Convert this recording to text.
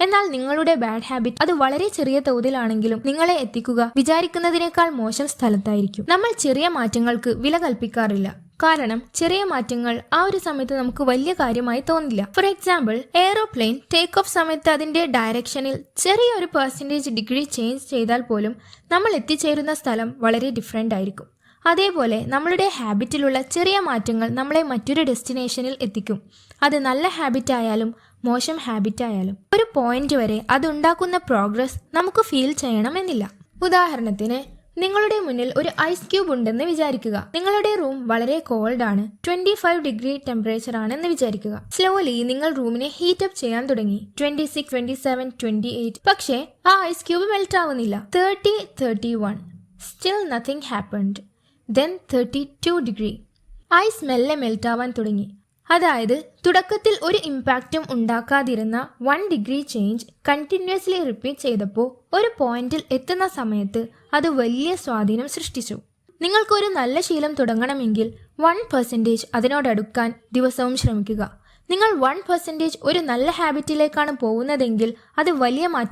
എന്നാൽ നിങ്ങളുടെ bad habit അത് വളരെ ചെറിയ തോതിലാണെങ്കിലും നിങ്ങളെ എത്തിക്കുക വിചാരിക്കുന്നതിനേക്കാൾ മോശം സ്ഥലത്തായിരിക്കും. നമ്മൾ ചെറിയ മാറ്റങ്ങൾക്ക് വില കൽപ്പിക്കാറില്ല, കാരണം ചെറിയ മാറ്റങ്ങൾ ആ ഒരു സമയത്ത് നമുക്ക് വലിയ കാര്യമായി തോന്നില്ല. For example, aeroplane take off സമയത്ത് അതിന്റെ ഡയറക്ഷനിൽ ചെറിയൊരു %ഡിഗ്രി ചേഞ്ച് ചെയ്താൽ പോലും നമ്മൾ എത്തിച്ചേരുന്ന സ്ഥലം വളരെ ഡിഫറെന്റ് ആയിരിക്കും. അതേപോലെ നമ്മളുടെ ഹാബിറ്റിലുള്ള ചെറിയ മാറ്റങ്ങൾ നമ്മളെ മറ്റൊരു ഡെസ്റ്റിനേഷനിൽ എത്തിക്കും. അത് നല്ല ഹാബിറ്റ് ആയാലും മോശം ഹാബിറ്റ് ആയാലും ഒരു പോയിന്റ് വരെ അതുണ്ടാക്കുന്ന പ്രോഗ്രസ് നമുക്ക് ഫീൽ ചെയ്യണമെന്നില്ല. ഉദാഹരണത്തിന്, നിങ്ങളുടെ മുന്നിൽ ഒരു ഐസ് ക്യൂബ് ഉണ്ടെന്ന് വിചാരിക്കുക. നിങ്ങളുടെ റൂം വളരെ കോൾഡ് ആണ്, 25 ഡിഗ്രി ടെമ്പറേച്ചർ ആണെന്ന് വിചാരിക്കുക. സ്ലോലി നിങ്ങൾ റൂമിനെ ഹീറ്റ് അപ്പ് ചെയ്യാൻ തുടങ്ങി. 26, 27, 28. പക്ഷേ ആ ഐസ് ക്യൂബ് മെൽറ്റ് ആവുന്നില്ല. 30, 31. Still nothing happened. Then 32 degree. Ice മെല്ലെ മെൽറ്റ് ആവാൻ തുടങ്ങി. അതായത് തുടക്കത്തിൽ ഒരു ഇമ്പാക്റ്റും ഉണ്ടാക്കാതിരുന്ന 1 ഡിഗ്രി ചേഞ്ച് കണ്ടിന്യൂസ്ലി റിപ്പീറ്റ് ചെയ്തപ്പോൾ ഒരു പോയിന്റിൽ എത്തുന്ന സമയത്ത് അത് വലിയ സ്വാധീനം സൃഷ്ടിച്ചു. നിങ്ങൾക്കൊരു നല്ല ശീലം തുടങ്ങണമെങ്കിൽ 1% അതിനോടടുക്കാൻ ദിവസവും ശ്രമിക്കുക. നിങ്ങൾ 1% ഒരു നല്ല ഹാബിറ്റിലേക്കാണ് പോകുന്നതെങ്കിൽ അത് വലിയ മാറ്റം